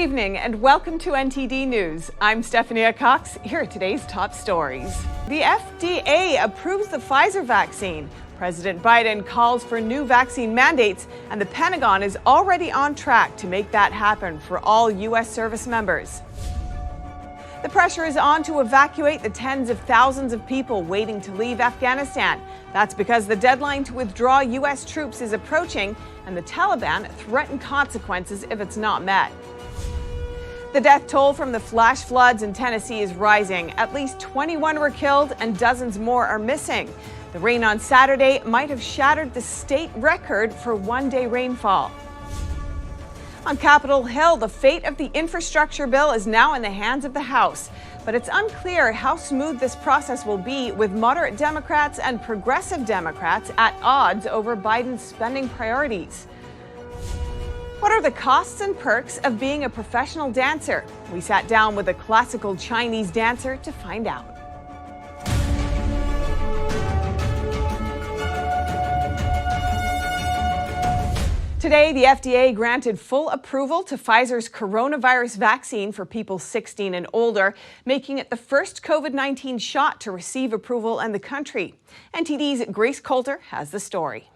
evening and welcome to NTD News. I'm Stephanie Cox. Here are today's top stories. The FDA approves the Pfizer vaccine. President Biden calls for new vaccine mandates, and the Pentagon is already on track to make that happen for all U.S. service members. The pressure is on to evacuate the tens of thousands of people waiting to leave Afghanistan. That's because the deadline to withdraw U.S. troops is approaching, and the Taliban threaten consequences if it's not met. The death toll from the flash floods in Tennessee is rising. At least 21 were killed and dozens more are missing. The rain on Saturday might have shattered the state record for one-day rainfall. On Capitol Hill, the fate of the infrastructure bill is now in the hands of the House. But it's unclear how smooth this process will be, with moderate Democrats and progressive Democrats at odds over Biden's spending priorities. What are the costs and perks of being a professional dancer? We sat down with a classical Chinese dancer to find out. Today, the FDA granted full approval to Pfizer's coronavirus vaccine for people 16 and older, making it the first COVID-19 shot to receive approval in the country. NTD's Grace Coulter has the story.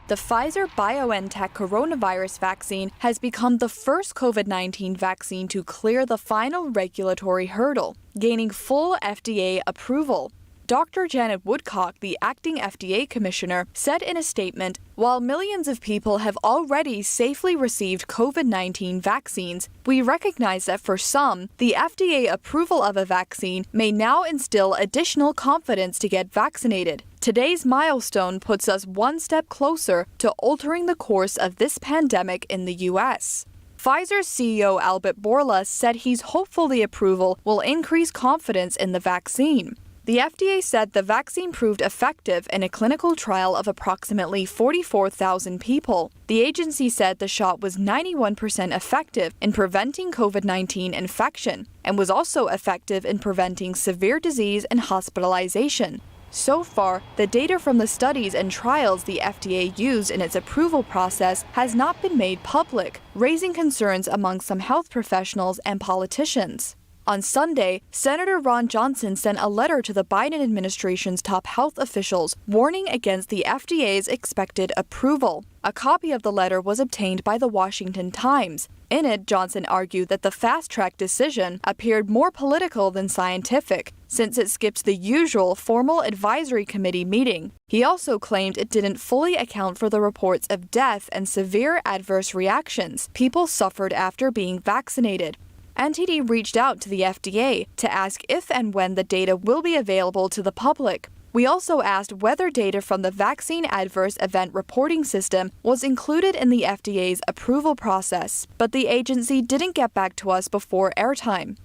The Pfizer-BioNTech coronavirus vaccine has become the first COVID-19 vaccine to clear the final regulatory hurdle, gaining full FDA approval. Dr. Janet Woodcock, the acting FDA commissioner, said in a statement, "While millions of people have already safely received COVID-19 vaccines, we recognize that for some, the FDA approval of a vaccine may now instill additional confidence to get vaccinated. Today's milestone puts us one step closer to altering the course of this pandemic in the U.S." Pfizer's CEO Albert Bourla said he's hopeful the approval will increase confidence in the vaccine. The FDA said the vaccine proved effective in a clinical trial of approximately 44,000 people. The agency said the shot was 91% effective in preventing COVID-19 infection and was also effective in preventing severe disease and hospitalization. So far, the data from the studies and trials the FDA used in its approval process has not been made public, raising concerns among some health professionals and politicians. On Sunday, Senator Ron Johnson sent a letter to the Biden administration's top health officials warning against the FDA's expected approval. A copy of the letter was obtained by the Washington Times. In it, Johnson argued that the fast-track decision appeared more political than scientific, since it skipped the usual formal advisory committee meeting. He also claimed it didn't fully account for the reports of death and severe adverse reactions people suffered after being vaccinated. NTD reached out to the FDA to ask if and when the data will be available to the public. We also asked whether data from the Vaccine Adverse Event Reporting System was included in the FDA's approval process, but the agency didn't get back to us before airtime.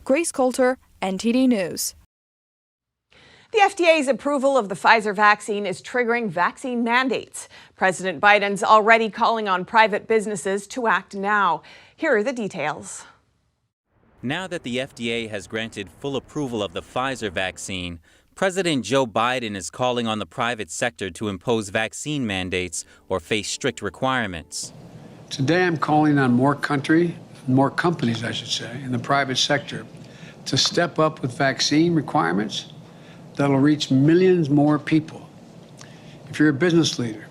Grace Coulter, NTD News. The FDA's approval of the Pfizer vaccine is triggering vaccine mandates. President Biden's already calling on private businesses to act now. Here are the details. Now that the FDA has granted full approval of the Pfizer vaccine, President Joe Biden is calling on the private sector to impose vaccine mandates or face strict requirements. Today I'm calling on more companies, in the private sector to step up with vaccine requirements that'll reach millions more people. If you're a business leader,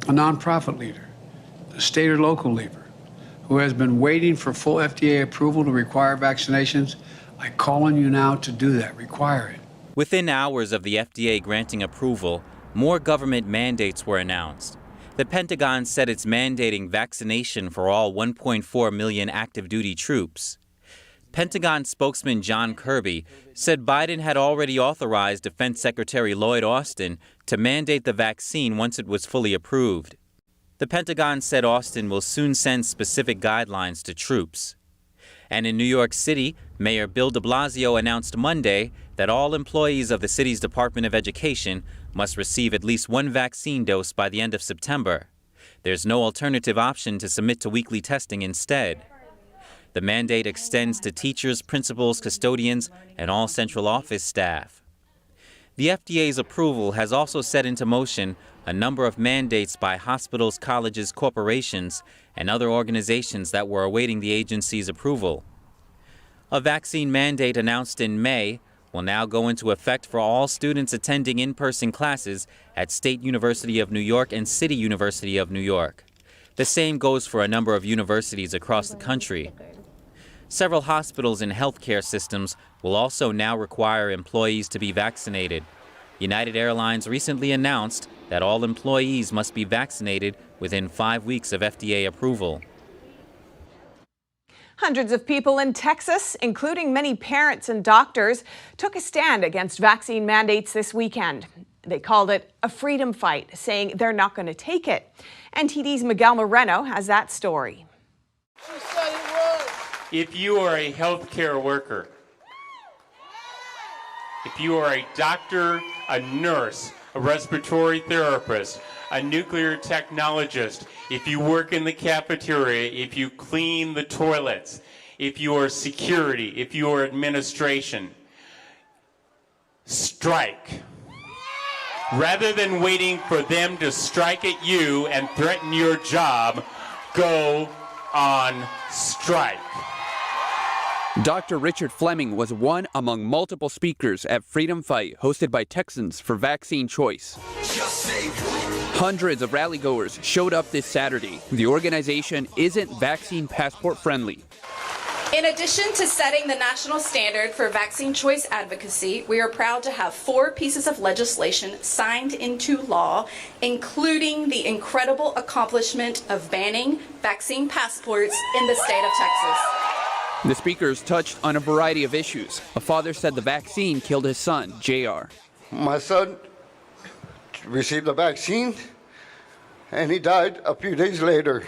a nonprofit leader, a state or local leader, who has been waiting for full FDA approval to require vaccinations, I call on you now to do that, require it. Within hours of the FDA granting approval, more government mandates were announced. The Pentagon said it's mandating vaccination for all 1.4 million active duty troops. Pentagon spokesman John Kirby said Biden had already authorized Defense Secretary Lloyd Austin to mandate the vaccine once it was fully approved. The Pentagon said Austin will soon send specific guidelines to troops. And in New York City, Mayor Bill de Blasio announced Monday that all employees of the city's Department of Education must receive at least one vaccine dose by the end of September. There's no alternative option to submit to weekly testing instead. The mandate extends to teachers, principals, custodians, and all central office staff. The FDA's approval has also set into motion a number of mandates by hospitals, colleges, corporations, and other organizations that were awaiting the agency's approval. A vaccine mandate announced in May will now go into effect for all students attending in-person classes at State University of New York and City University of New York. The same goes for a number of universities across the country. Several hospitals and healthcare systems will also now require employees to be vaccinated. United Airlines recently announced that all employees must be vaccinated within 5 weeks of FDA approval. Hundreds of people in Texas, including many parents and doctors, took a stand against vaccine mandates this weekend. They called it a freedom fight, saying they're not going to take it. NTD's Miguel Moreno has that story. If you are a healthcare worker, if you are a doctor, a nurse, a respiratory therapist, a nuclear technologist, if you work in the cafeteria, if you clean the toilets, if you are security, if you are administration, strike. Rather than waiting for them to strike at you and threaten your job, go on strike. Dr. Richard Fleming was one among multiple speakers at Freedom Fight hosted by Texans for vaccine choice. Hundreds of rally-goers showed up this Saturday. The organization isn't vaccine passport friendly. In addition to setting the national standard for vaccine choice advocacy, we are proud to have 4 pieces of legislation signed into law, including the incredible accomplishment of banning vaccine passports in the state of Texas. The speakers touched on a variety of issues. A father said the vaccine killed his son, JR. My son received the vaccine and he died a few days later.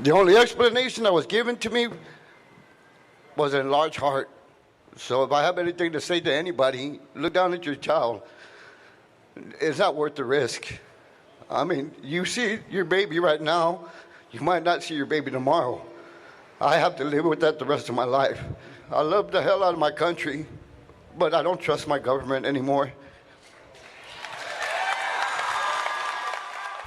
The only explanation that was given to me was an enlarged heart. So if I have anything to say to anybody, look down at your child. It's not worth the risk. I mean, you see your baby right now, you might not see your baby tomorrow. I have to live with that the rest of my life. I love the hell out of my country, but I don't trust my government anymore.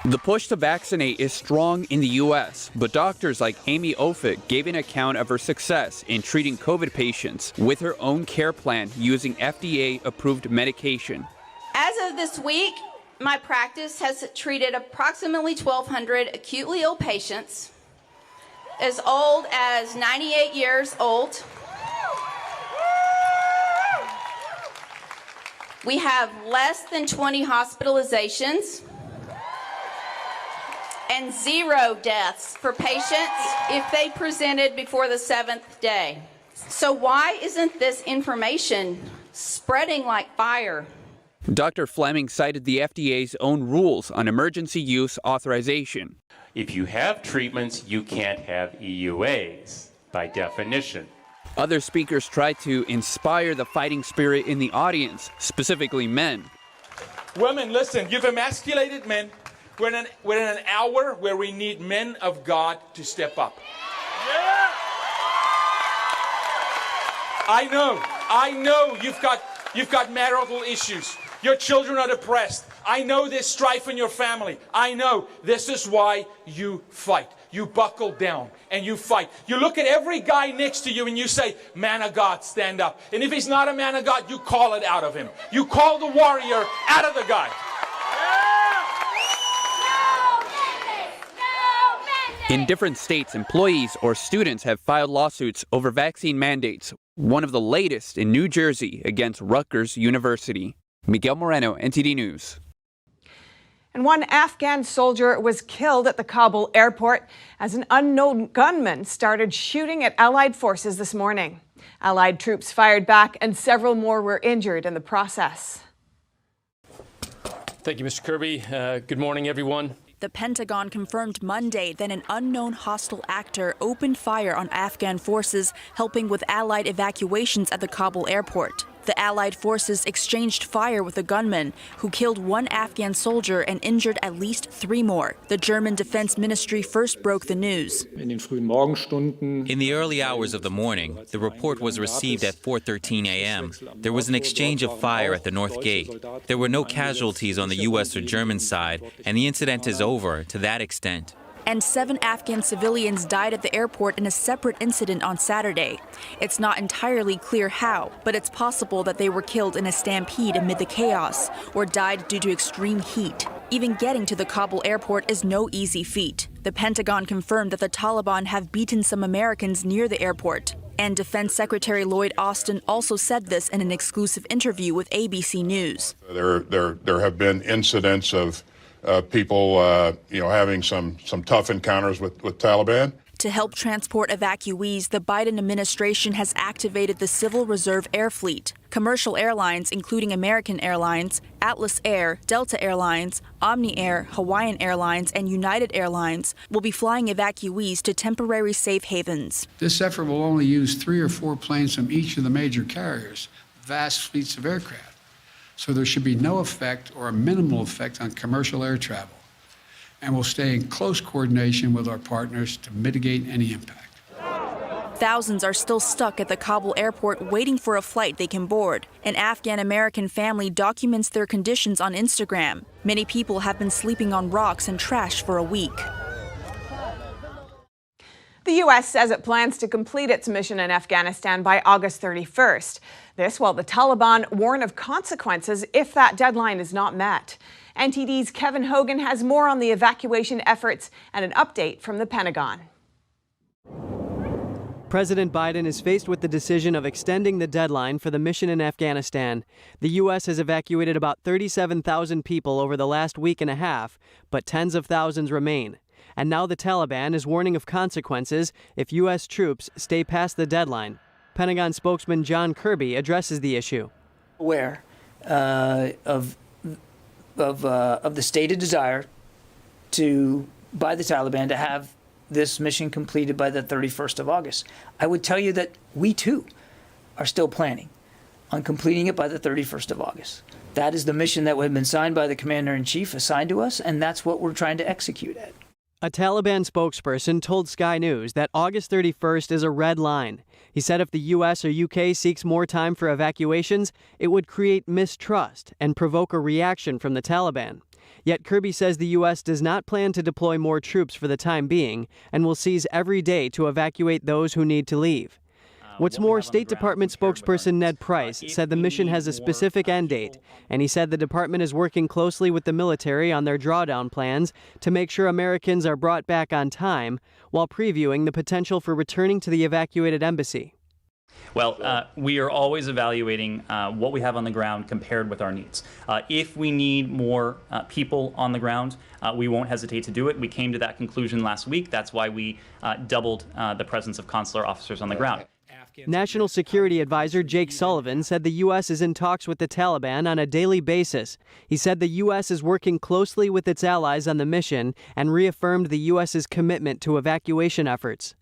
The push to vaccinate is strong in the U.S., but doctors like Amy Offutt gave an account of her success in treating COVID patients with her own care plan using FDA-approved medication. As of this week, my practice has treated approximately 1,200 acutely ill patients as old as 98 years old. We have less than 20 hospitalizations and 0 deaths for patients if they presented before the 7th day. So why isn't this information spreading like fire? Dr. Fleming cited the FDA's own rules on emergency use authorization. If you have treatments, you can't have EUAs, by definition. Other speakers tried to inspire the fighting spirit in the audience, specifically men. Women, listen, you've emasculated men. We're in an hour where we need men of God to step up. Yeah. I know you've got marital issues. Your children are depressed. I know there's strife in your family. I know. This is why you fight. You buckle down and you fight. You look at every guy next to you and you say, man of God, stand up. And if he's not a man of God, you call it out of him. You call the warrior out of the guy. In different states, employees or students have filed lawsuits over vaccine mandates, one of the latest in New Jersey against Rutgers University. Miguel Moreno, NTD News. And one Afghan soldier was killed at the Kabul airport as an unknown gunman started shooting at Allied forces this morning. Allied troops fired back and several more were injured in the process. Thank you, Mr. Kirby. Good morning, everyone. The Pentagon confirmed Monday that an unknown hostile actor opened fire on Afghan forces, helping with Allied evacuations at the Kabul airport. The Allied forces exchanged fire with a gunman who killed one Afghan soldier and injured at least 3 more. The German Defense Ministry first broke the news. In the early hours of the morning, the report was received at 4:13 a.m. There was an exchange of fire at the North Gate. There were no casualties on the U.S. or German side, and the incident is over to that extent. And 7 Afghan civilians died at the airport in a separate incident on Saturday. It's not entirely clear how, but it's possible that they were killed in a stampede amid the chaos or died due to extreme heat. Even getting to the Kabul airport is no easy feat. The Pentagon confirmed that the Taliban have beaten some Americans near the airport. And Defense Secretary Lloyd Austin also said this in an exclusive interview with ABC News. There have been incidents of people, having some tough encounters with Taliban. To help transport evacuees, the Biden administration has activated the Civil Reserve Air Fleet. Commercial airlines, including American Airlines, Atlas Air, Delta Airlines, Omni Air, Hawaiian Airlines, and United Airlines, will be flying evacuees to temporary safe havens. This effort will only use 3 or 4 planes from each of the major carriers, vast fleets of aircraft. So there should be no effect or a minimal effect on commercial air travel. And we'll stay in close coordination with our partners to mitigate any impact. Thousands are still stuck at the Kabul airport waiting for a flight they can board. An Afghan-American family documents their conditions on Instagram. Many people have been sleeping on rocks and trash for a week. The U.S. says it plans to complete its mission in Afghanistan by August 31st. This while the Taliban warn of consequences if that deadline is not met. NTD's Kevin Hogan has more on the evacuation efforts and an update from the Pentagon. President Biden is faced with the decision of extending the deadline for the mission in Afghanistan. The U.S. has evacuated about 37,000 people over the last week and a half, but tens of thousands remain. And now the Taliban is warning of consequences if U.S. troops stay past the deadline. Pentagon spokesman John Kirby addresses the issue. Aware of the stated desire by the Taliban to have this mission completed by the 31st of August. I would tell you that we too are still planning on completing it by the 31st of August. That is the mission that had been signed by the Commander-in-Chief, assigned to us, and that's what we're trying to execute at. A Taliban spokesperson told Sky News that August 31st is a red line. He said if the U.S. or U.K. seeks more time for evacuations, it would create mistrust and provoke a reaction from the Taliban. Yet Kirby says the U.S. does not plan to deploy more troops for the time being and will seize every day to evacuate those who need to leave. What's more, State Department spokesperson Ned Price said the mission has a specific end date, and he said the department is working closely with the military on their drawdown plans to make sure Americans are brought back on time, while previewing the potential for returning to the evacuated embassy. Well, we are always evaluating what we have on the ground compared with our needs. If we need more people on the ground, we won't hesitate to do it. We came to that conclusion last week. That's why we doubled the presence of consular officers on the ground. National Security Advisor Jake Sullivan said the U.S. is in talks with the Taliban on a daily basis. He said the U.S. is working closely with its allies on the mission and reaffirmed the U.S.'s commitment to evacuation efforts.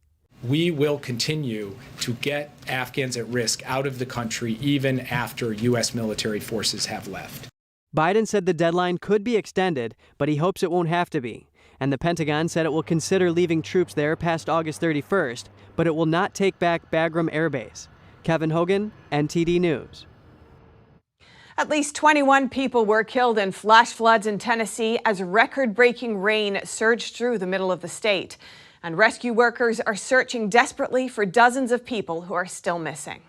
We will continue to get Afghans at risk out of the country even after U.S. military forces have left. Biden said the deadline could be extended, but he hopes it won't have to be. And the Pentagon said it will consider leaving troops there past August 31st, but it will not take back Bagram Air Base. Kevin Hogan, NTD News. At least 21 people were killed in flash floods in Tennessee as record-breaking rain surged through the middle of the state. And rescue workers are searching desperately for dozens of people who are still missing.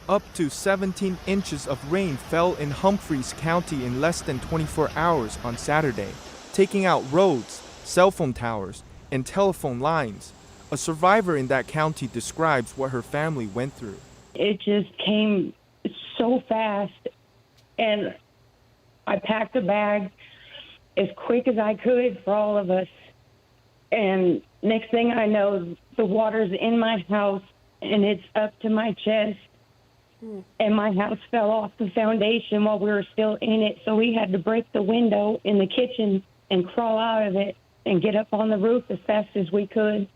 Up to 17 inches of rain fell in Humphreys County in less than 24 hours on Saturday, taking out roads, cell phone towers, and telephone lines. A survivor in that county describes what her family went through. It just came so fast, and I packed a bag as quick as I could for all of us. And next thing I know, the water's in my house, and it's up to my chest. And my house fell off the foundation while we were still in it, so we had to break the window in the kitchen and crawl out of it and get up on the roof as fast as we could.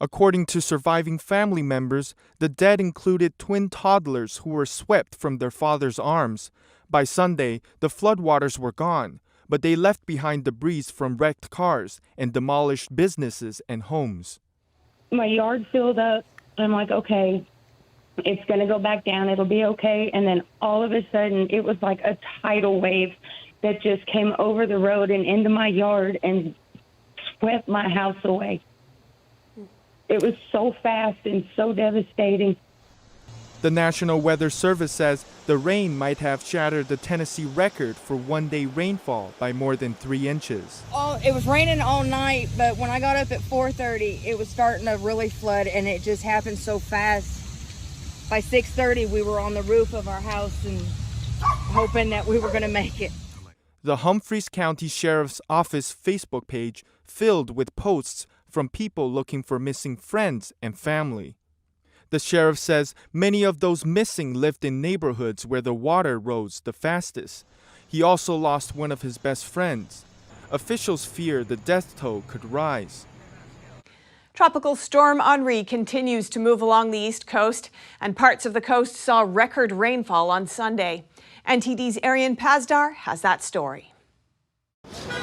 According to surviving family members, the dead included twin toddlers who were swept from their father's arms. By Sunday, the floodwaters were gone, but they left behind debris from wrecked cars and demolished businesses and homes. My yard filled up. I'm like, okay, it's going to go back down. It'll be okay. And then all of a sudden, it was like a tidal wave that just came over the road and into my yard and swept my house away. It was so fast and so devastating. The National Weather Service says the rain might have shattered the Tennessee record for one-day rainfall by more than 3 inches. It was raining all night, but when I got up at 4:30, it was starting to really flood, and it just happened so fast. By 6:30, we were on the roof of our house and hoping that we were going to make it. The Humphreys County Sheriff's Office Facebook page filled with posts from people looking for missing friends and family. The sheriff says many of those missing lived in neighborhoods where the water rose the fastest. He also lost one of his best friends. Officials fear the death toll could rise. Tropical storm Henri continues to move along the east coast, and parts of the coast saw record rainfall on Sunday. NTD's Arian Pazdar has that story.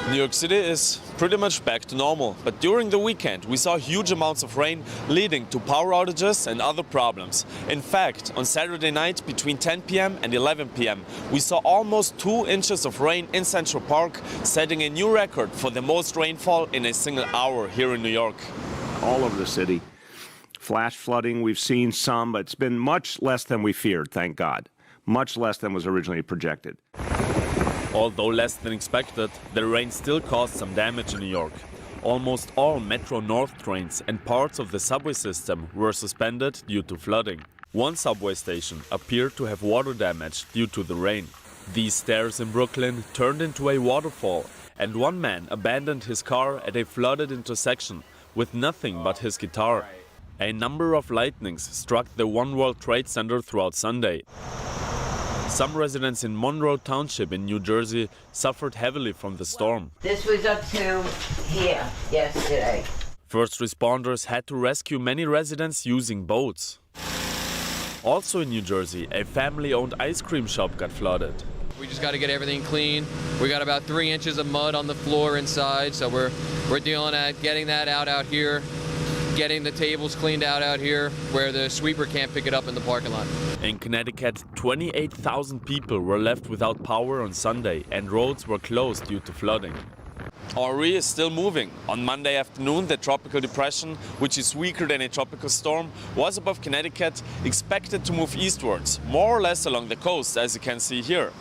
New York City is pretty much back to normal, but during the weekend we saw huge amounts of rain leading to power outages and other problems. In fact, on Saturday night between 10 p.m. and 11 p.m. we saw almost 2 inches of rain in Central Park, setting a new record for the most rainfall in a single hour here in New York. All over the city. Flash flooding, we've seen some, but it's been much less than we feared, thank God. Much less than was originally projected. Although less than expected, the rain still caused some damage in New York. Almost all Metro North trains and parts of the subway system were suspended due to flooding. One subway station appeared to have water damage due to the rain. These stairs in Brooklyn turned into a waterfall, and one man abandoned his car at a flooded intersection with nothing but his guitar. A number of lightnings struck the One World Trade Center throughout Sunday. Some residents in Monroe Township in New Jersey suffered heavily from the storm. This was up to here yesterday. First responders had to rescue many residents using boats. Also in New Jersey, a family-owned ice cream shop got flooded. We just got to get everything clean. We got about 3 inches of mud on the floor inside, so we're dealing at getting that out here, getting the tables cleaned out here where the sweeper can't pick it up in the parking lot. In Connecticut, 28,000 people were left without power on Sunday and roads were closed due to flooding. Henri is still moving. On Monday afternoon, the tropical depression, which is weaker than a tropical storm, was above Connecticut, expected to move eastwards, more or less along the coast, as you can see here.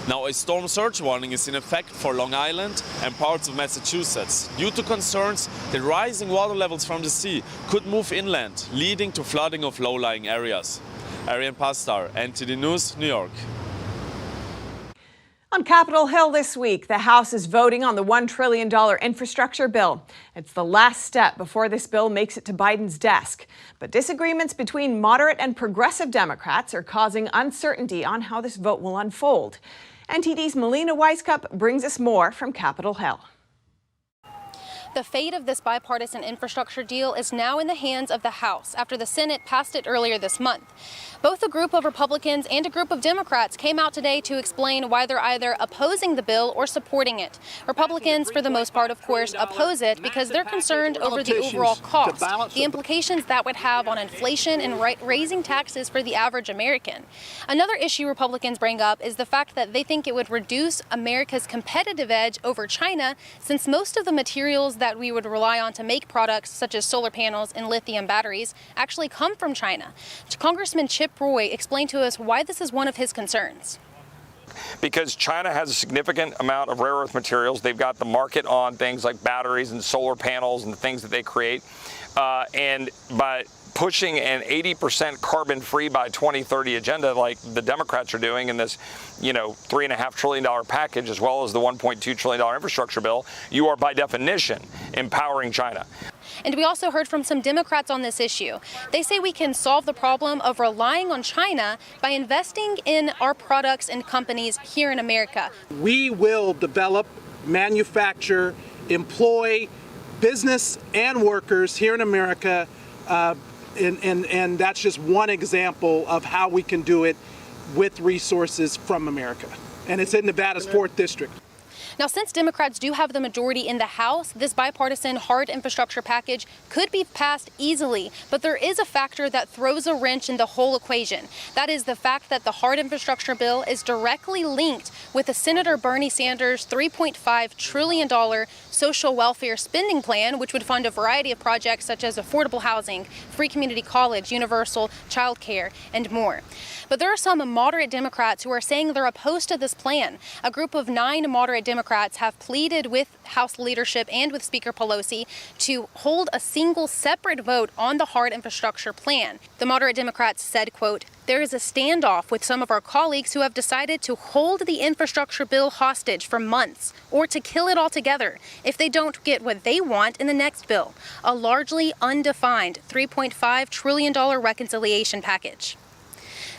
Now, a storm surge warning is in effect for Long Island and parts of Massachusetts, due to concerns that rising water levels from the sea could move inland, leading to flooding of low-lying areas. Arian Pazdar, NTD News, New York. On Capitol Hill this week, the House is voting on the $1 trillion infrastructure bill. It's the last step before this bill makes it to Biden's desk. But disagreements between moderate and progressive Democrats are causing uncertainty on how this vote will unfold. NTD's Melina Weiskup brings us more from Capitol Hill. The fate of this bipartisan infrastructure deal is now in the hands of the House after the Senate passed it earlier this month. Both a group of Republicans and a group of Democrats came out today to explain why they're either opposing the bill or supporting it. Republicans, for the most part, of course, oppose it because they're concerned over the overall cost, the implications that would have on inflation and raising taxes for the average American. Another issue Republicans bring up is the fact that they think it would reduce America's competitive edge over China, since most of the materials that we would rely on to make products such as solar panels and lithium batteries actually come from China. Congressman Chip Roy explained to us why this is one of his concerns. Because China has a significant amount of rare earth materials. They've got the market on things like batteries and solar panels and the things that they create. And by pushing an 80% carbon-free by 2030 agenda like the Democrats are doing in this, $3.5 trillion package, as well as the $1.2 trillion infrastructure bill, you are by definition empowering China. And we also heard from some Democrats on this issue. They say we can solve the problem of relying on China by investing in our products and companies here in America. We will develop, manufacture, employ business and workers here in America And that's just one example of how we can do it with resources from America. And it's in Nevada's 4th district. Now, since Democrats do have the majority in the House, this bipartisan hard infrastructure package could be passed easily. But there is a factor that throws a wrench in the whole equation. That is the fact that the hard infrastructure bill is directly linked with the Senator Bernie Sanders' $3.5 trillion social welfare spending plan, which would fund a variety of projects such as affordable housing, free community college, universal child care, and more. But there are some moderate Democrats who are saying they're opposed to this plan. A group of 9 moderate Democrats have pleaded with House leadership and with Speaker Pelosi to hold a single separate vote on the hard infrastructure plan. The moderate Democrats said, quote, "There is a standoff with some of our colleagues who have decided to hold the infrastructure bill hostage for months or to kill it altogether if they don't get what they want in the next bill, a largely undefined $3.5 trillion reconciliation package."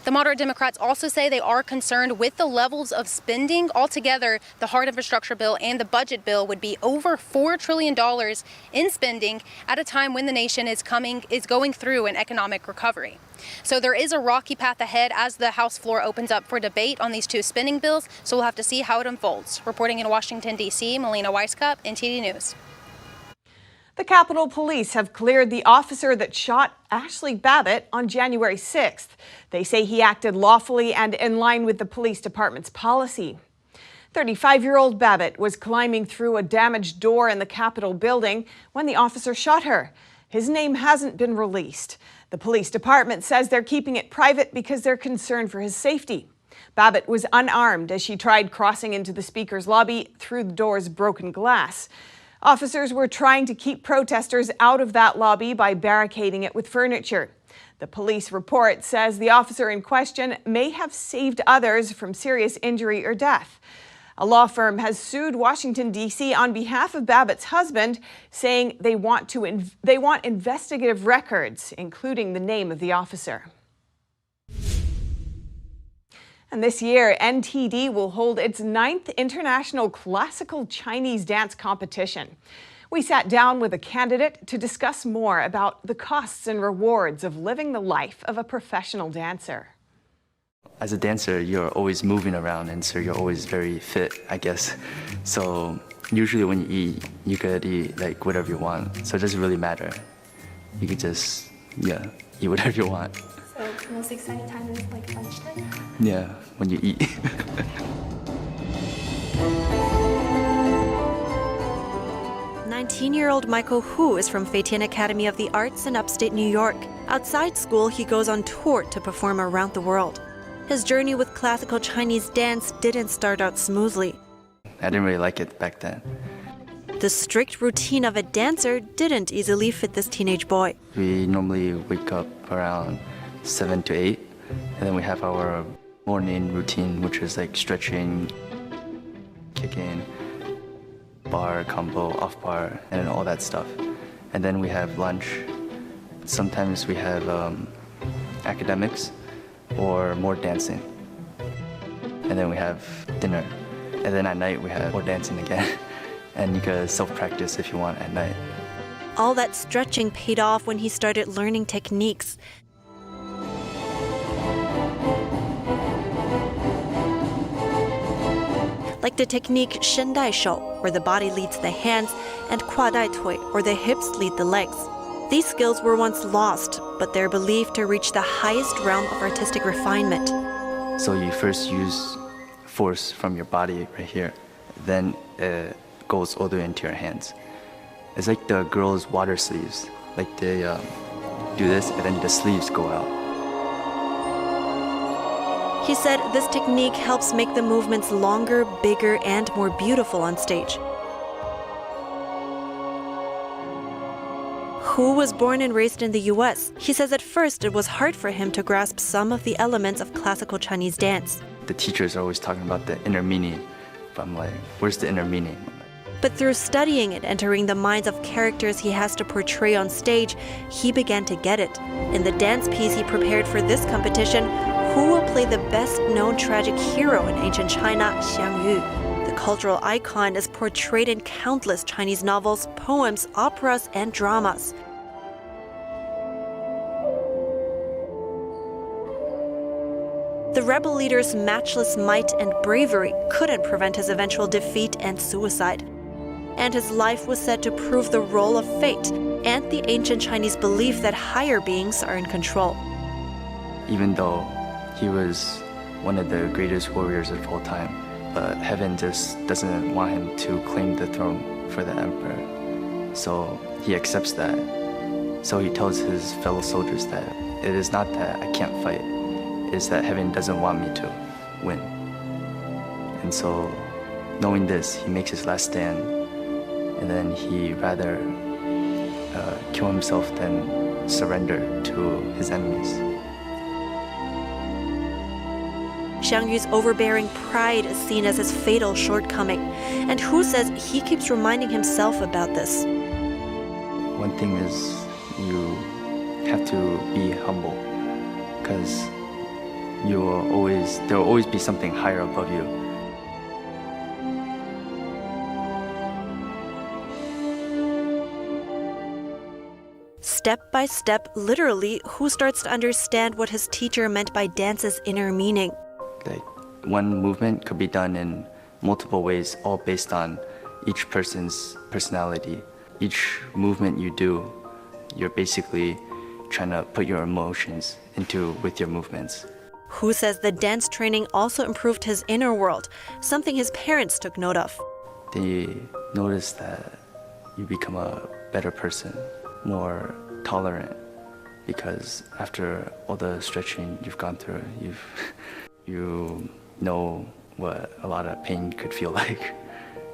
The moderate Democrats also say they are concerned with the levels of spending. Altogether, the hard infrastructure bill and the budget bill would be over $4 trillion in spending at a time when the nation is going through an economic recovery. So there is a rocky path ahead as the House floor opens up for debate on these 2 spending bills. So we'll have to see how it unfolds. Reporting in Washington, D.C., Melina Weisskopf, NTD News. The Capitol Police have cleared the officer that shot Ashli Babbit on January 6th. They say he acted lawfully and in line with the police department's policy. 35-year-old Babbit was climbing through a damaged door in the Capitol building when the officer shot her. His name hasn't been released. The police department says they're keeping it private because they're concerned for his safety. Babbit was unarmed as she tried crossing into the Speaker's lobby through the door's broken glass. Officers were trying to keep protesters out of that lobby by barricading it with furniture. The police report says the officer in question may have saved others from serious injury or death. A law firm has sued Washington, D.C. on behalf of Babbit's husband, saying they want investigative records, including the name of the officer. And this year, NTD will hold its 9th International Classical Chinese Dance Competition. We sat down with a candidate to discuss more about the costs and rewards of living the life of a professional dancer. As a dancer, you're always moving around, and so you're always very fit, I guess. So usually when you eat, you could eat like whatever you want. So it doesn't really matter. You could just, eat whatever you want. So the most exciting time is like lunchtime? Yeah, when you eat. 19-year-old Michael Hu is from Feitian Academy of the Arts in upstate New York. Outside school, he goes on tour to perform around the world. His journey with classical Chinese dance didn't start out smoothly. I didn't really like it back then. The strict routine of a dancer didn't easily fit this teenage boy. We normally wake up around 7 to 8, and then we have our morning routine, which is like stretching, kicking, bar, combo, off bar, and all that stuff. And then we have lunch. Sometimes we have academics or more dancing. And then we have dinner. And then at night we have more dancing again. And you can self-practice if you want at night. All that stretching paid off when he started learning techniques. Like the technique Shen Yun Shop, where the body leads the hands, and Kwa Dai Tui, where the hips lead the legs. These skills were once lost, but they're believed to reach the highest realm of artistic refinement. So you first use force from your body right here, then it goes all the way into your hands. It's like the girls' water sleeves. Like they do this, and then the sleeves go out. He said this technique helps make the movements longer, bigger, and more beautiful on stage. Hu was born and raised in the US. He says at first it was hard for him to grasp some of the elements of classical Chinese dance. The teachers are always talking about the inner meaning, but I'm like, where's the inner meaning? But through studying it, entering the minds of characters he has to portray on stage, he began to get it. In the dance piece he prepared for this competition, Hu will play the best-known tragic hero in ancient China, Xiang Yu. The cultural icon is portrayed in countless Chinese novels, poems, operas, and dramas. The rebel leader's matchless might and bravery couldn't prevent his eventual defeat and suicide. And his life was said to prove the role of fate and the ancient Chinese belief that higher beings are in control. Even though he was one of the greatest warriors of all time, but heaven just doesn't want him to claim the throne for the emperor. So he accepts that. So he tells his fellow soldiers that it is not that I can't fight, it is that heaven doesn't want me to win. And so, knowing this, he makes his last stand, and then he rather kill himself than surrender to his enemies. Xiang Yu's overbearing pride is seen as his fatal shortcoming, and Hu says he keeps reminding himself about this. One thing is you have to be humble, because there will always be something higher above you. Step by step, literally, Hu starts to understand what his teacher meant by dance's inner meaning. Like, one movement could be done in multiple ways, all based on each person's personality. Each movement you do, you're basically trying to put your emotions with your movements. Hu says the dance training also improved his inner world, something his parents took note of. They notice that you become a better person, more tolerant, because after all the stretching you've gone through, you know what a lot of pain could feel like.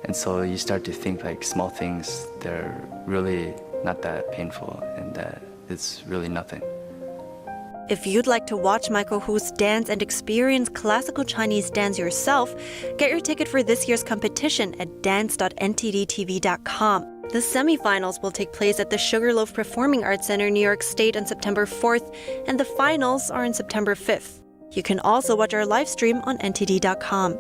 And so you start to think like small things, they're really not that painful and that it's really nothing. If you'd like to watch Michael Hu's dance and experience classical Chinese dance yourself, get your ticket for this year's competition at dance.ntdtv.com. The semifinals will take place at the Sugarloaf Performing Arts Center, New York State on September 4th, and the finals are on September 5th. You can also watch our live stream on ntd.com.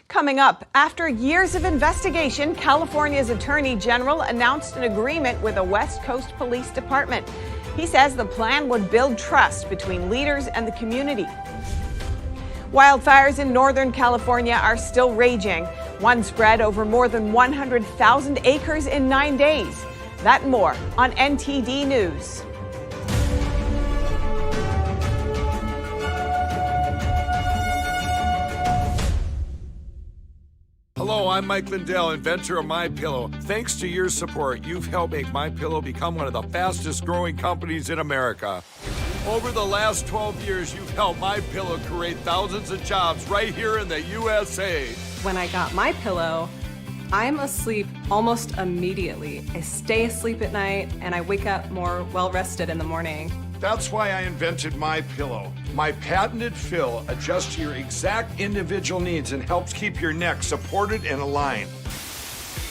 Coming up, after years of investigation, California's Attorney General announced an agreement with the West Coast Police Department. He says the plan would build trust between leaders and the community. Wildfires in Northern California are still raging. One spread over more than 100,000 acres in 9 days. That and more on NTD News. Hello, I'm Mike Lindell, inventor of MyPillow. Thanks to your support, you've helped make MyPillow become one of the fastest growing companies in America. Over the last 12 years, you've helped MyPillow create thousands of jobs right here in the USA. When I got MyPillow, I'm asleep almost immediately. I stay asleep at night and I wake up more well-rested in the morning. That's why I invented MyPillow. My patented fill adjusts to your exact individual needs and helps keep your neck supported and aligned.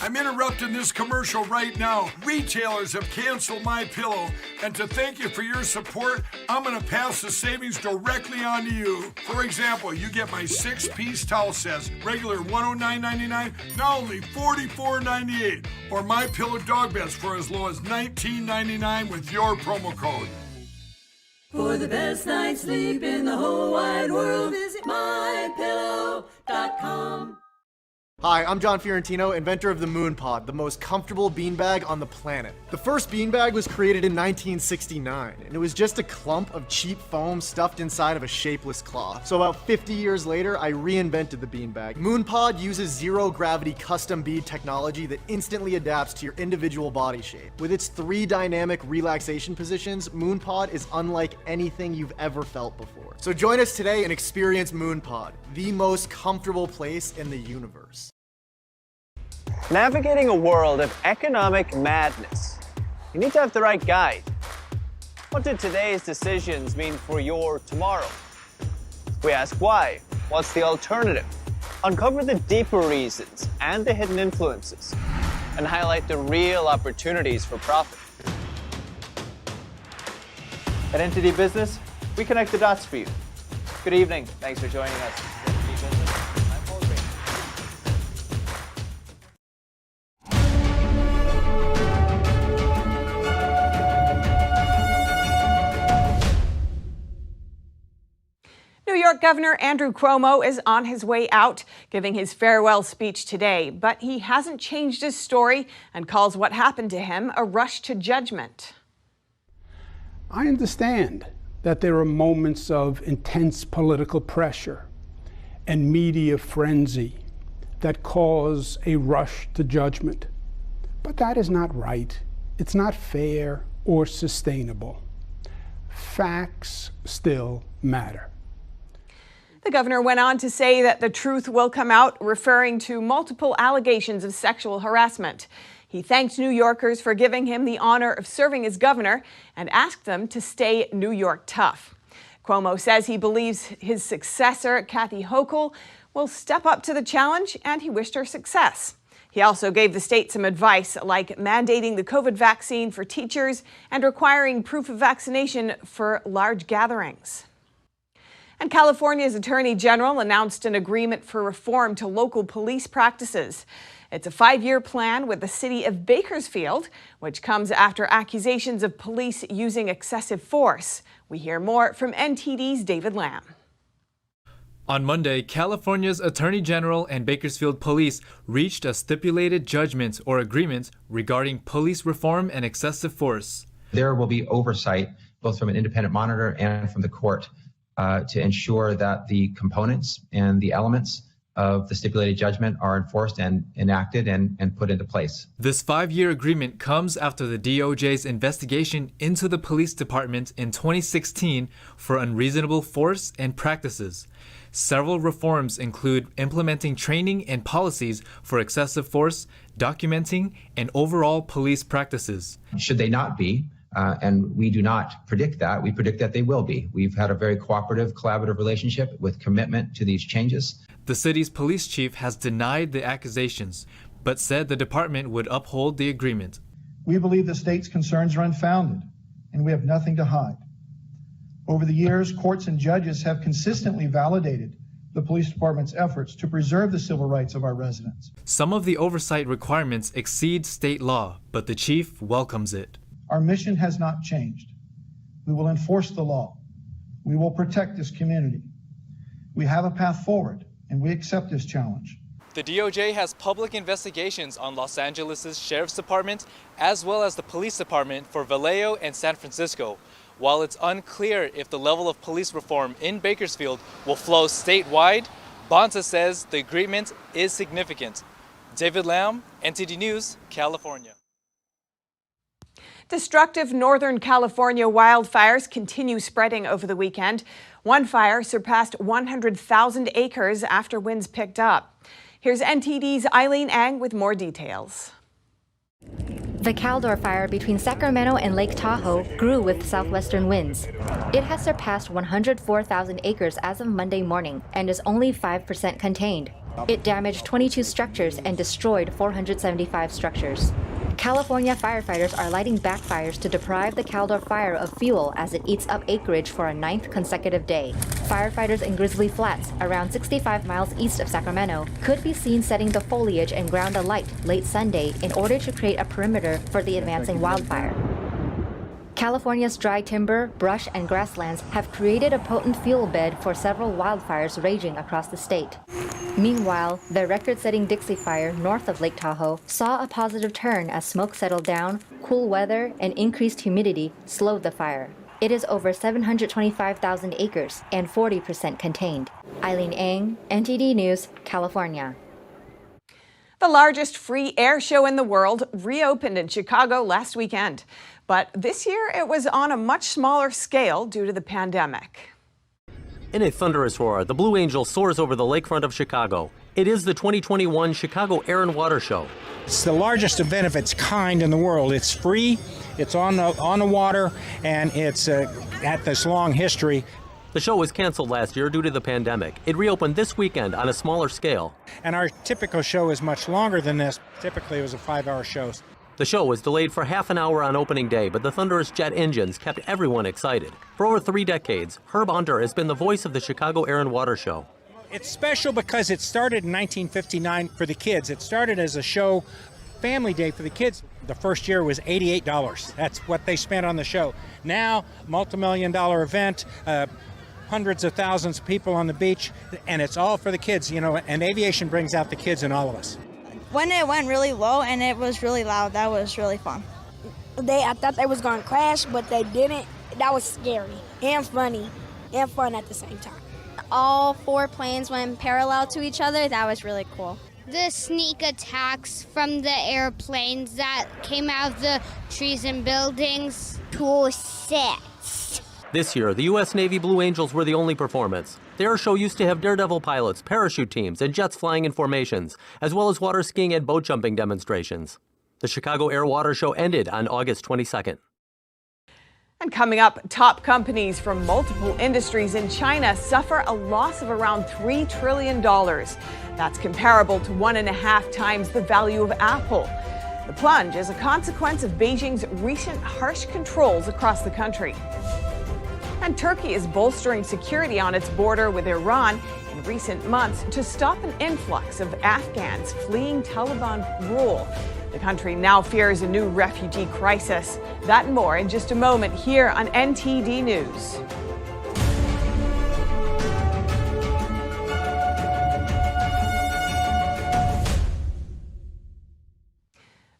I'm interrupting this commercial right now. Retailers have canceled MyPillow, and to thank you for your support, I'm gonna pass the savings directly on to you. For example, you get my 6-piece towel sets, regular $109.99, now only $44.98, or MyPillow dog beds for as low as $19.99 with your promo code. For the best night's sleep in the whole wide world, visit MyPillow.com. Hi, I'm John Fiorentino, inventor of the Moon Pod, the most comfortable beanbag on the planet. The first beanbag was created in 1969, and it was just a clump of cheap foam stuffed inside of a shapeless cloth. So about 50 years later, I reinvented the beanbag. Moon Pod uses zero-gravity custom bead technology that instantly adapts to your individual body shape. With its 3 dynamic relaxation positions, Moon Pod is unlike anything you've ever felt before. So join us today and experience Moon Pod, the most comfortable place in the universe. Navigating a world of economic madness, you need to have the right guide. What do today's decisions mean for your tomorrow? We ask why. What's the alternative? Uncover the deeper reasons and the hidden influences, and highlight the real opportunities for profit. At NTD Business, we connect the dots for you. Good evening. Thanks for joining us. York Governor Andrew Cuomo is on his way out, giving his farewell speech today, but he hasn't changed his story and calls what happened to him a rush to judgment. I understand that there are moments of intense political pressure and media frenzy that cause a rush to judgment. But that is not right. It's not fair or sustainable. Facts still matter. The governor went on to say that the truth will come out, referring to multiple allegations of sexual harassment. He thanked New Yorkers for giving him the honor of serving as governor and asked them to stay New York tough. Cuomo says he believes his successor, Kathy Hochul, will step up to the challenge, and he wished her success. He also gave the state some advice, like mandating the COVID vaccine for teachers and requiring proof of vaccination for large gatherings. And California's Attorney General announced an agreement for reform to local police practices. It's a 5-year plan with the city of Bakersfield, which comes after accusations of police using excessive force. We hear more from NTD's David Lamb. On Monday, California's Attorney General and Bakersfield Police reached a stipulated judgment or agreement regarding police reform and excessive force. There will be oversight, both from an independent monitor and from the court, to ensure that the components and the elements of the stipulated judgment are enforced and enacted and put into place. This 5-year agreement comes after the DOJ's investigation into the police department in 2016 for unreasonable force and practices. Several reforms include implementing training and policies for excessive force, documenting, and overall police practices. Should they not be, and we do not predict that, we predict that they will be. We've had a very cooperative, collaborative relationship with commitment to these changes. The city's police chief has denied the accusations, but said the department would uphold the agreement. We believe the state's concerns are unfounded, and we have nothing to hide. Over the years, courts and judges have consistently validated the police department's efforts to preserve the civil rights of our residents. Some of the oversight requirements exceed state law, but the chief welcomes it. Our mission has not changed. We will enforce the law. We will protect this community. We have a path forward, and we accept this challenge. The DOJ has public investigations on Los Angeles' Sheriff's Department as well as the police department for Vallejo and San Francisco. While it's unclear if the level of police reform in Bakersfield will flow statewide, Bonta says the agreement is significant. David Lamb, NTD News, California. Destructive Northern California wildfires continue spreading over the weekend. One fire surpassed 100,000 acres after winds picked up. Here's NTD's Eileen Ang with more details. The Caldor fire between Sacramento and Lake Tahoe grew with southwestern winds. It has surpassed 104,000 acres as of Monday morning and is only 5% contained. It damaged 22 structures and destroyed 475 structures. California firefighters are lighting backfires to deprive the Caldor fire of fuel as it eats up acreage for a 9th consecutive day. Firefighters in Grizzly Flats, around 65 miles east of Sacramento, could be seen setting the foliage and ground alight late Sunday in order to create a perimeter for the advancing wildfire. California's dry timber, brush, and grasslands have created a potent fuel bed for several wildfires raging across the state. Meanwhile, the record-setting Dixie Fire north of Lake Tahoe saw a positive turn as smoke settled down, cool weather, and increased humidity slowed the fire. It is over 725,000 acres and 40% contained. Eileen Ang, NTD News, California. The largest free air show in the world reopened in Chicago last weekend. But this year it was on a much smaller scale due to the pandemic. In a thunderous roar, the Blue Angel soars over the lakefront of Chicago. It is the 2021 Chicago Air and Water Show. It's the largest event of its kind in the world. It's free, it's on the water, and it's at this long history. The show was canceled last year due to the pandemic. It reopened this weekend on a smaller scale. And our typical show is much longer than this. Typically, it was a 5-hour show. The show was delayed for half an hour on opening day, but the thunderous jet engines kept everyone excited. For over 3 decades, Herb Hunter has been the voice of the Chicago Air and Water Show. It's special because it started in 1959 for the kids. It started as a show, family day for the kids. The first year was $88. That's what they spent on the show. Now, multi-million-dollar event, hundreds of thousands of people on the beach, and it's all for the kids, you know, and aviation brings out the kids in all of us. When it went really low and it was really loud, that was really fun. I thought they was going to crash, but they didn't. That was scary and funny and fun at the same time. All 4 planes went parallel to each other. That was really cool. The sneak attacks from the airplanes that came out of the trees and buildings. 2 sets. This year, the U.S. Navy Blue Angels were the only performance. The air show used to have daredevil pilots, parachute teams, and jets flying in formations, as well as water skiing and boat jumping demonstrations. The Chicago Air Water Show ended on August 22nd. And coming up, top companies from multiple industries in China suffer a loss of around $3 trillion. That's comparable to 1.5 times the value of Apple. The plunge is a consequence of Beijing's recent harsh controls across the country. And Turkey is bolstering security on its border with Iran in recent months to stop an influx of Afghans fleeing Taliban rule. The country now fears a new refugee crisis. That and more in just a moment here on NTD News.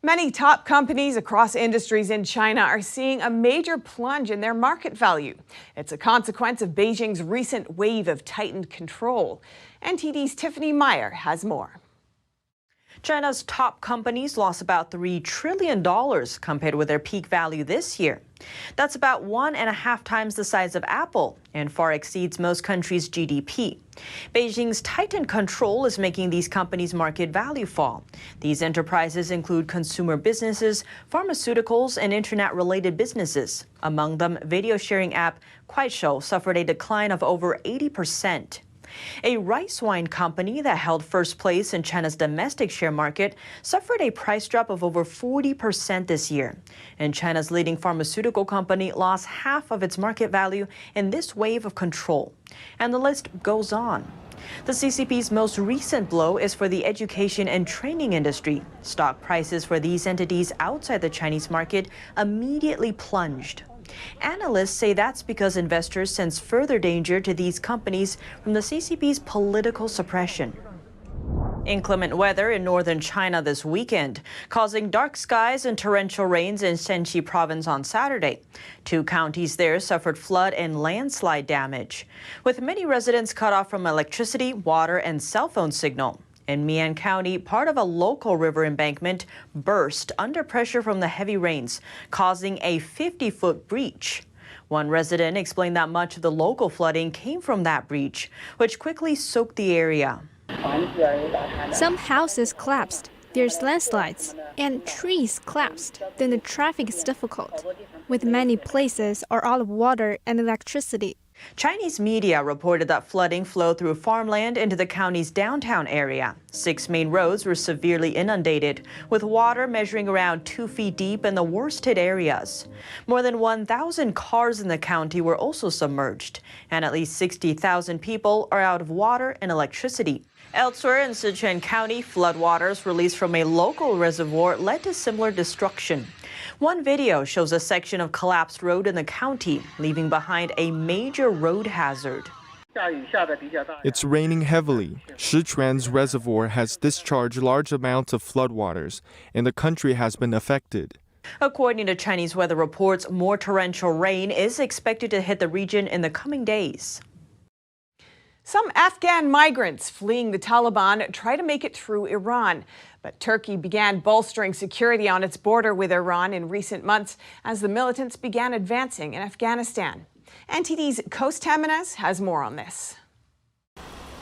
Many top companies across industries in China are seeing a major plunge in their market value. It's a consequence of Beijing's recent wave of tightened control. NTD's Tiffany Meyer has more. China's top companies lost about $3 trillion compared with their peak value this year. That's about 1.5 times the size of Apple and far exceeds most countries' GDP. Beijing's tightened control is making these companies' market value fall. These enterprises include consumer businesses, pharmaceuticals, and internet-related businesses. Among them, video sharing app Kuaishou suffered a decline of over 80%. A rice wine company that held first place in China's domestic share market suffered a price drop of over 40% this year. And China's leading pharmaceutical company lost half of its market value in this wave of control. And the list goes on. The CCP's most recent blow is for the education and training industry. Stock prices for these entities outside the Chinese market immediately plunged. Analysts say that's because investors sense further danger to these companies from the CCP's political suppression. Inclement weather in northern China this weekend, causing dark skies and torrential rains in Shanxi province on Saturday. 2 counties there suffered flood and landslide damage, with many residents cut off from electricity, water, and cell phone signal. In Mian County, part of a local river embankment burst under pressure from the heavy rains, causing a 50-foot breach. One resident explained that much of the local flooding came from that breach, which quickly soaked the area. Some houses collapsed, there's landslides, and trees collapsed. Then the traffic is difficult, with many places are out of water and electricity. Chinese media reported that flooding flowed through farmland into the county's downtown area. 6 main roads were severely inundated, with water measuring around 2 feet deep in the worst-hit areas. More than 1,000 cars in the county were also submerged, and at least 60,000 people are out of water and electricity. Elsewhere in Sichuan County, floodwaters released from a local reservoir led to similar destruction. One video shows a section of collapsed road in the county, leaving behind a major road hazard. It's raining heavily. Sichuan's reservoir has discharged large amounts of floodwaters, and the country has been affected. According to Chinese weather reports, more torrential rain is expected to hit the region in the coming days. Some Afghan migrants fleeing the Taliban try to make it through Iran. But Turkey began bolstering security on its border with Iran in recent months as the militants began advancing in Afghanistan. NTD's Coast Jimenez has more on this.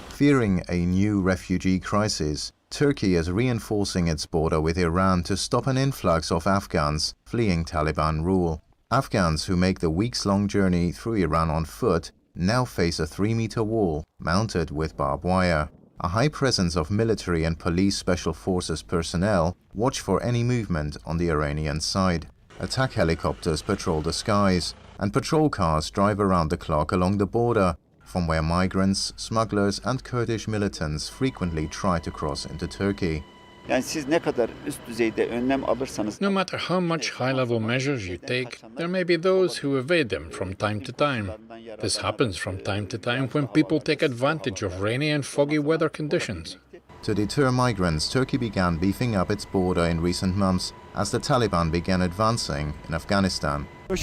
Fearing a new refugee crisis, Turkey is reinforcing its border with Iran to stop an influx of Afghans fleeing Taliban rule. Afghans who make the weeks-long journey through Iran on foot now face a 3-meter wall mounted with barbed wire. A high presence of military and police special forces personnel watch for any movement on the Iranian side. Attack helicopters patrol the skies, and patrol cars drive around the clock along the border, from where migrants, smugglers and Kurdish militants frequently try to cross into Turkey. No matter how much high-level measures you take, there may be those who evade them from time to time. This happens from time to time when people take advantage of rainy and foggy weather conditions. To deter migrants, Turkey began beefing up its border in recent months as the Taliban began advancing in Afghanistan. We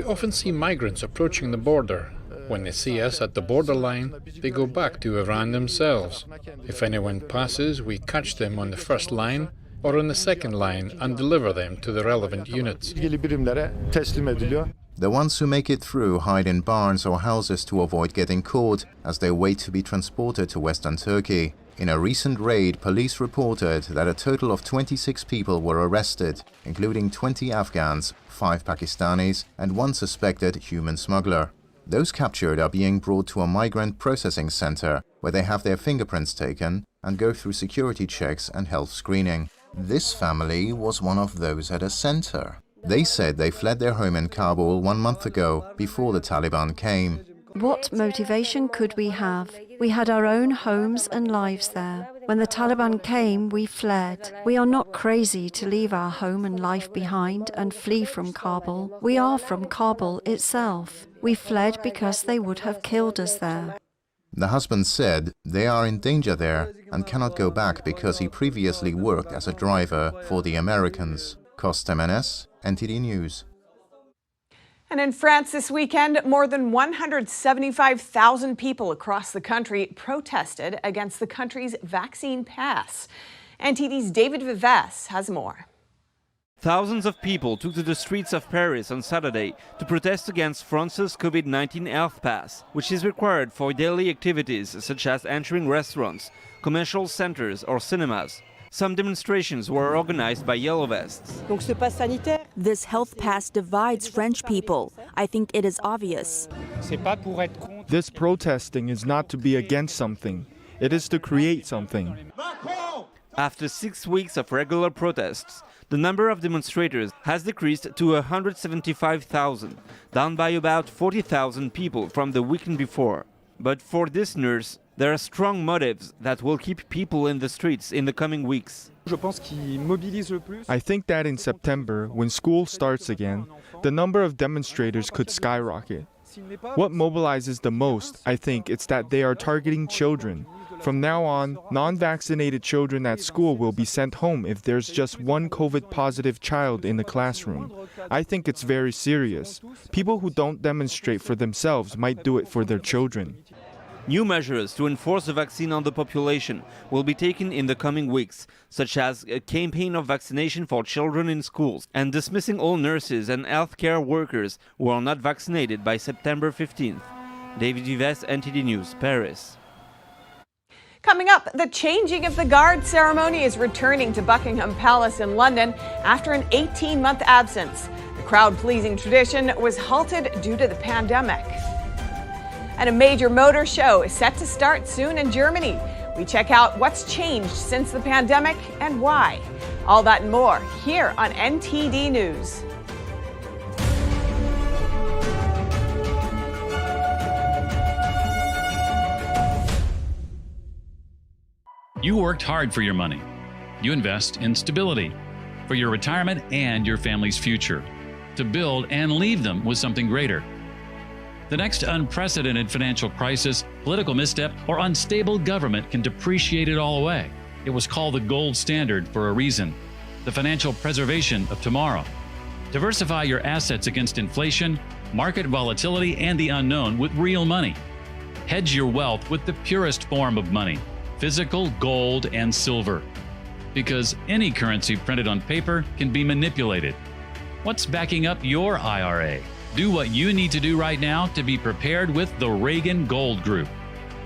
often see migrants approaching the border. When they see us at the borderline, they go back to Iran themselves. If anyone passes, we catch them on the first line or on the second line and deliver them to the relevant units. The ones who make it through hide in barns or houses to avoid getting caught as they wait to be transported to western Turkey. In a recent raid, police reported that a total of 26 people were arrested, including 20 Afghans, 5 Pakistanis, and 1 suspected human smuggler. Those captured are being brought to a migrant processing center where they have their fingerprints taken and go through security checks and health screening. This family was one of those at a center. They said they fled their home in Kabul 1 month ago before the Taliban came. What motivation could we have? We had our own homes and lives there. When the Taliban came, we fled. We are not crazy to leave our home and life behind and flee from Kabul. We are from Kabul itself. We fled because they would have killed us there. The husband said they are in danger there and cannot go back because he previously worked as a driver for the Americans. Costemenes, NTD News. And in France this weekend, more than 175,000 people across the country protested against the country's vaccine pass. NTD's David Vives has more. Thousands of people took to the streets of Paris on Saturday to protest against France's COVID-19 health pass, which is required for daily activities such as entering restaurants, commercial centers or cinemas. Some demonstrations were organized by Yellow Vests. This health pass divides French people. I think it is obvious. This protesting is not to be against something. It is to create something. After 6 weeks of regular protests, the number of demonstrators has decreased to 175,000, down by about 40,000 people from the weekend before. But for this nurse, there are strong motives that will keep people in the streets in the coming weeks. I think that in September, when school starts again, the number of demonstrators could skyrocket. What mobilizes the most, I think, it's that they are targeting children. From now on, non-vaccinated children at school will be sent home if there's just one COVID-positive child in the classroom. I think it's very serious. People who don't demonstrate for themselves might do it for their children. New measures to enforce the vaccine on the population will be taken in the coming weeks, such as a campaign of vaccination for children in schools and dismissing all nurses and healthcare workers who are not vaccinated by September 15th. David Vives, NTD News, Paris. Coming up, the changing of the guard ceremony is returning to Buckingham Palace in London after an 18-month absence. The crowd-pleasing tradition was halted due to the pandemic. And a major motor show is set to start soon in Germany. We check out what's changed since the pandemic and why. All that and more here on NTD News. You worked hard for your money. You invest in stability for your retirement and your family's future, to build and leave them with something greater. The next unprecedented financial crisis, political misstep, or unstable government can depreciate it all away. It was called the gold standard for a reason, the financial preservation of tomorrow. Diversify your assets against inflation, market volatility, and the unknown with real money. Hedge your wealth with the purest form of money, physical gold and silver. Because any currency printed on paper can be manipulated. What's backing up your IRA? Do what you need to do right now to be prepared with the Reagan Gold Group.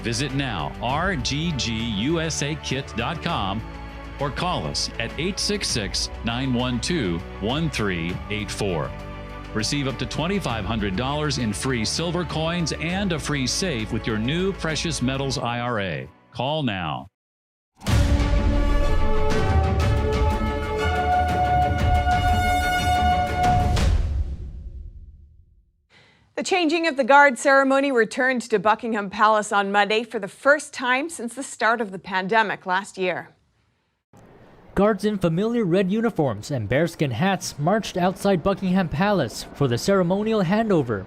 Visit now, rggusakit.com, or call us at 866-912-1384. Receive up to $2,500 in free silver coins and a free safe with your new precious metals IRA. Call now. The changing of the guard ceremony returned to Buckingham Palace on Monday for the first time since the start of the pandemic last year. Guards in familiar red uniforms and bearskin hats marched outside Buckingham Palace for the ceremonial handover.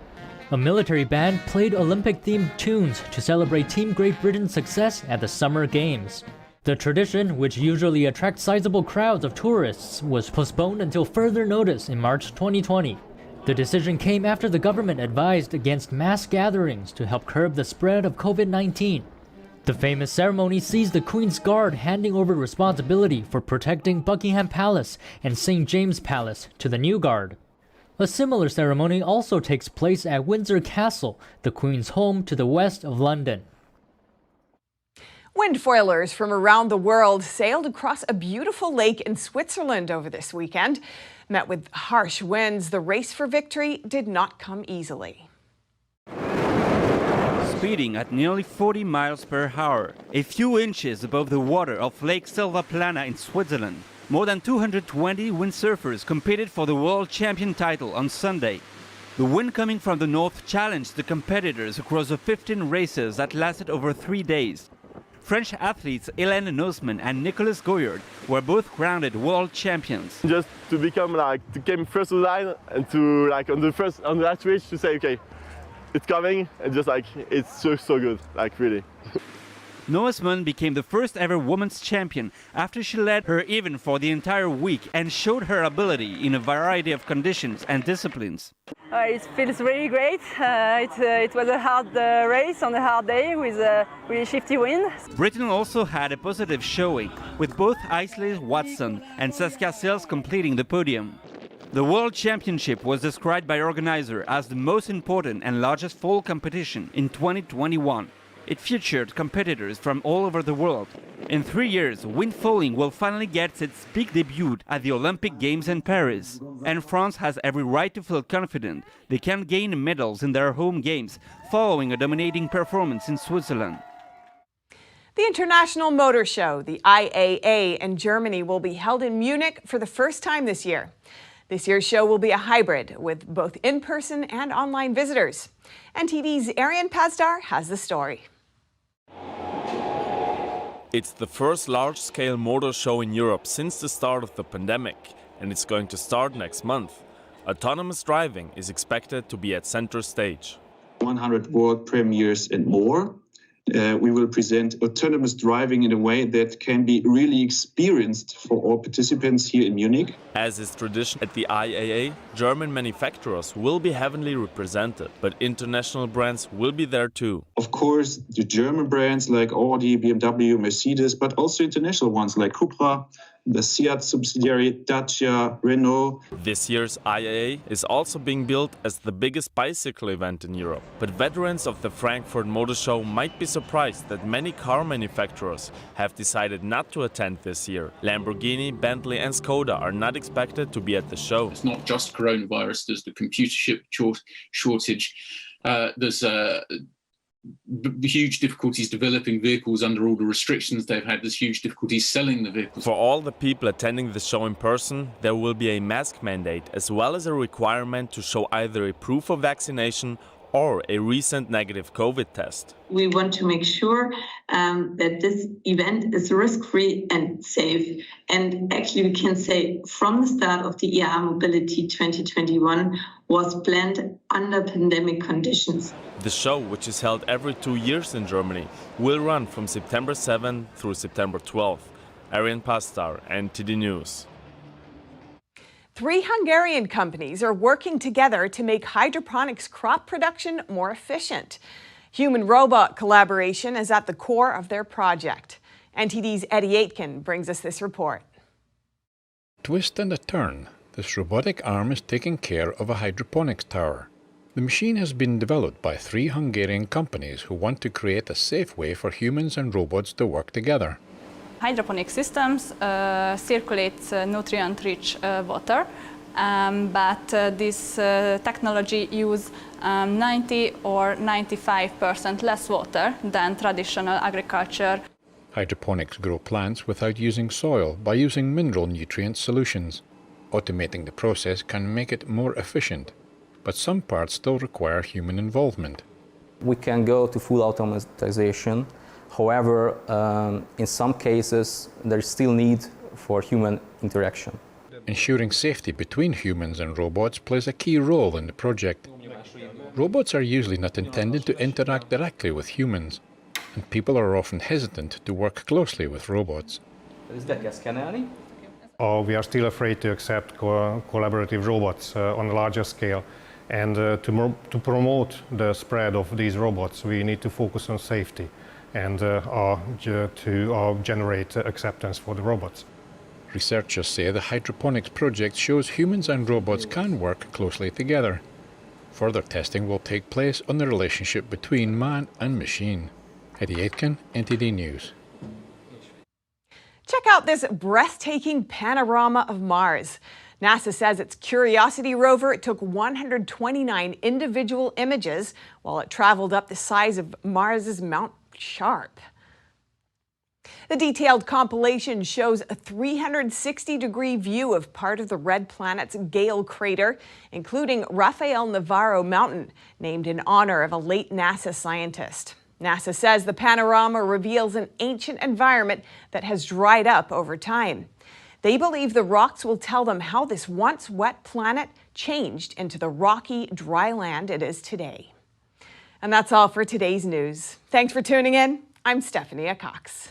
A military band played Olympic-themed tunes to celebrate Team Great Britain's success at the Summer Games. The tradition, which usually attracts sizable crowds of tourists, was postponed until further notice in March 2020. The decision came after the government advised against mass gatherings to help curb the spread of COVID-19. The famous ceremony sees the Queen's Guard handing over responsibility for protecting Buckingham Palace and St. James Palace to the new Guard. A similar ceremony also takes place at Windsor Castle, the Queen's home to the west of London. Windfoilers from around the world sailed across a beautiful lake in Switzerland over this weekend. Met with harsh winds, the race for victory did not come easily. Speeding at nearly 40 miles per hour, a few inches above the water of Lake Selvaplana in Switzerland, more than 220 windsurfers competed for the world champion title on Sunday. The wind coming from the north challenged the competitors across the 15 races that lasted over 3 days. French athletes Hélène Nosman and Nicolas Goyard were both crowned world champions. Just to become to come first to the line and to on the last race to say, okay, it's coming, and just it's so good, really. Nosman became the first ever women's champion after she led her event for the entire week and showed her ability in a variety of conditions and disciplines. It feels really great. It was a hard race on a hard day with a really shifty wind. Britain also had a positive showing, with both Ashli Watson and Saskia Sells completing the podium. The World Championship was described by organizers as the most important and largest fall competition in 2021. It featured competitors from all over the world. In 3 years, windfoiling will finally get its big debut at the Olympic Games in Paris. And France has every right to feel confident they can gain medals in their home games following a dominating performance in Switzerland. The International Motor Show, the IAA, in Germany will be held in Munich for the first time this year. This year's show will be a hybrid with both in-person and online visitors. NTD's Arian Pazdar has the story. It's the first large-scale motor show in Europe since the start of the pandemic, and it's going to start next month. Autonomous driving is expected to be at center stage. 100 world premieres and more. We will present autonomous driving in a way that can be really experienced for all participants here in Munich. As is tradition at the IAA, German manufacturers will be heavily represented, but international brands will be there too. Of course, the German brands like Audi, BMW, Mercedes, but also international ones like Cupra, the Seat subsidiary Dacia, Renault. This year's IAA is also being billed as the biggest bicycle event in Europe. But veterans of the Frankfurt Motor Show might be surprised that many car manufacturers have decided not to attend this year. Lamborghini, Bentley and Skoda are not expected to be at the show. It's not just coronavirus, there's the computer chip shortage, there's huge difficulties developing vehicles under all the restrictions they've had. There's huge difficulties selling the vehicles. For all the people attending the show in person, there will be a mask mandate as well as a requirement to show either a proof of vaccination or a recent negative COVID test. We want to make sure that this event is risk-free and safe. And actually we can say from the start of the ER Mobility 2021 was planned under pandemic conditions. The show, which is held every 2 years in Germany, will run from September 7th through September 12th. Arian Pastar, NTD News. 3 Hungarian companies are working together to make hydroponics crop production more efficient. Human-robot collaboration is at the core of their project. NTD's Eddie Aitken brings us this report. Twist and a turn, this robotic arm is taking care of a hydroponics tower. The machine has been developed by 3 Hungarian companies who want to create a safe way for humans and robots to work together. Hydroponic systems circulate nutrient-rich water, but this technology uses 90 or 95% less water than traditional agriculture. Hydroponics grow plants without using soil by using mineral nutrient solutions. Automating the process can make it more efficient, but some parts still require human involvement. We can go to full automatization. However, in some cases, there is still need for human interaction. Ensuring safety between humans and robots plays a key role in the project. Robots are usually not intended to interact directly with humans, and people are often hesitant to work closely with robots. We are still afraid to accept collaborative robots on a larger scale. And to promote the spread of these robots, we need to focus on safety and to generate acceptance for the robots. Researchers say the hydroponics project shows humans and robots can work closely together. Further testing will take place on the relationship between man and machine. Eddie Aitken, NTD News. Check out this breathtaking panorama of Mars. NASA says its Curiosity rover took 129 individual images while it traveled up the size of Mars's Mount Sharp. The detailed compilation shows a 360-degree view of part of the red planet's Gale crater, including Rafael Navarro Mountain, named in honor of a late NASA scientist. NASA says the panorama reveals an ancient environment that has dried up over time. They believe the rocks will tell them how this once wet planet changed into the rocky, dry land it is today. And that's all for today's news. Thanks for tuning in. I'm Stephanie Cox.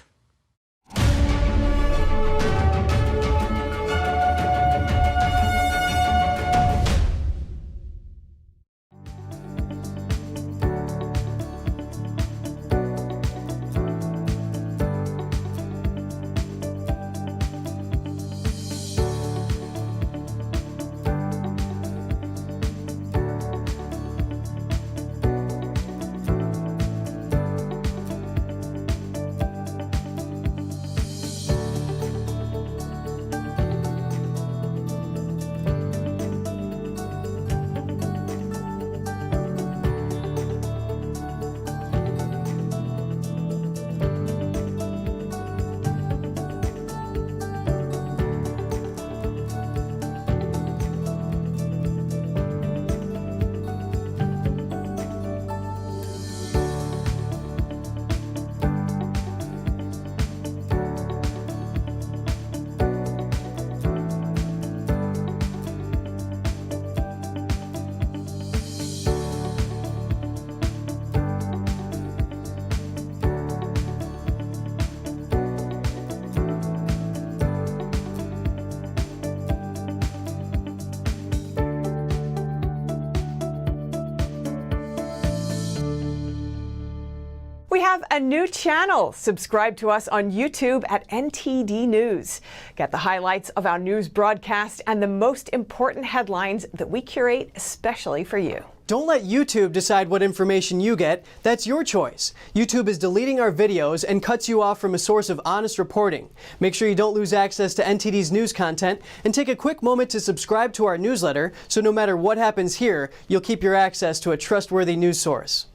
We have a new channel. Subscribe to us on YouTube at NTD News. Get the highlights of our news broadcast and the most important headlines that we curate especially for you. Don't let YouTube decide what information you get. That's your choice. YouTube is deleting our videos and cuts you off from a source of honest reporting. Make sure you don't lose access to NTD's news content, and take a quick moment to subscribe to our newsletter so no matter what happens here, you'll keep your access to a trustworthy news source.